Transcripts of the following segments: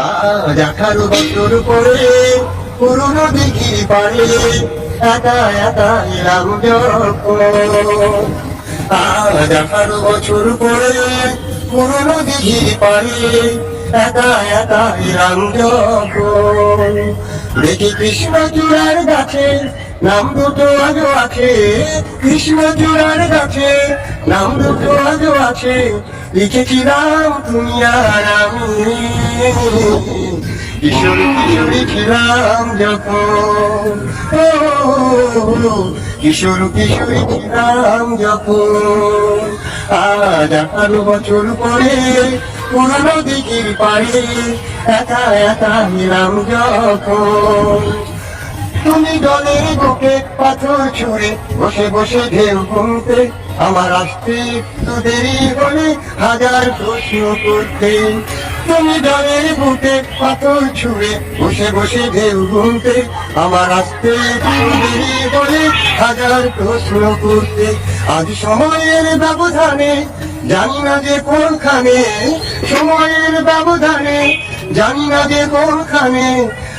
আজ 18 বছর পরে পুরনো দিঘি পাড়ে একা একা এলাম যখন। আজ 18 বছর পরে পুরনো দিঘি পাড়ে একা একা এলাম যখন। দেখি কৃষ্ণচূড়ার গাছে নাম দুটো আজও আছে, কৃষ্ণচূড়ার গাছে নাম দুটো আজও আছে। লিখেছিলাম তুমি আর আমি, কিশোর কিশোরী ছিলাম যখন। কিশোর কিশোরী ছিলাম যখন। আজ 18 বছর পরে পুরনো দিঘির পাড়ে একা একা এলাম যখন। তুমি জলের বুকে পাথর ছুঁড়ে বসে বসে ঢেউ গুনতে, আমার আসতে একটু দেরি হলে হাজার প্রশ্ন করতে। তুমি জলের বুকে পাথর ছুঁড়ে বসে বসে ঢেউ গুনতে, আমার আসতে একটু দেরি হলে হাজার প্রশ্ন করতে। আজ সময়ের ব্যবধানে জানি না যে কোনখানে, সময়ের ব্যবধানে জানি না যে কোনখানে,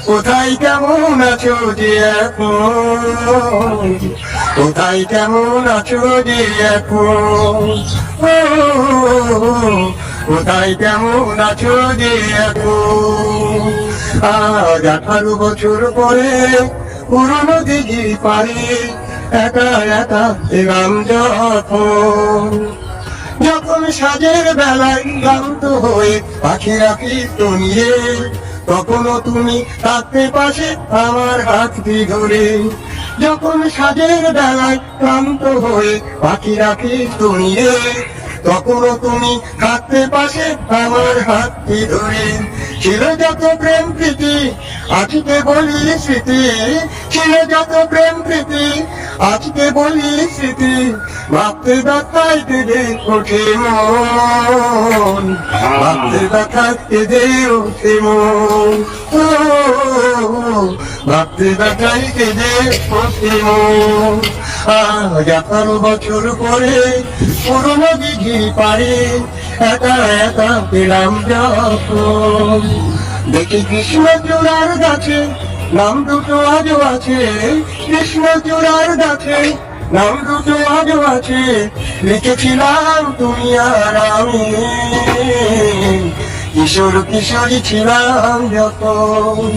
কোথায় কেমন আছো যে এখন, কোথায় কেমন আছো যে এখন। কোথায় কেমন আছো যে এখন। আজ 18 বছর পরে পুরনো দিঘি পাড়ে একা একা এলাম যখন। যখন সাজের বেলায় ক্লান্ত হয়ে পাখিরা ফিরতো নিয়ে, তখনও তুমি থাকতে পাশে আমার হাতটি ধরে। যখন সাজের বেলায় ক্লান্ত হয়ে পাখিরা ফিরতো নিয়ে, তখনও তুমি থাকতে পাশে আমার হাতটি ধরে। ছিল যত প্রেম প্রীতি আজকে বলি স্মৃতি, ছিল যত প্রেম প্রীতি আজকে বলি স্মৃতি। ভাবতে ব্যথায় কেঁদে ওঠে মন, ভাবতে ব্যথায় কেঁদে ওঠে মন। ভাবতে ব্যথায় কেঁদে ওঠে মন। আজ 18 বছর পরে পুরনো দিঘি পাড়ে একা একা পেলাম যখন। দেখি কৃষ্ণচূড়ার গাছে নাম দুটো আজও আছে, কৃষ্ণচূড়ার গাছে নাম দুটো আজও আছে। লিখেছিলাম তুমি আর আমি, কিশোর কিশোরী ছিলাম যখন।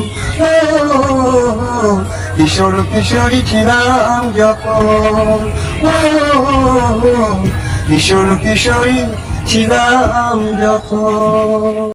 কিশোর কিশোরী ছিলাম যখন। কিশোর কিশোরী ছিলাম যখন।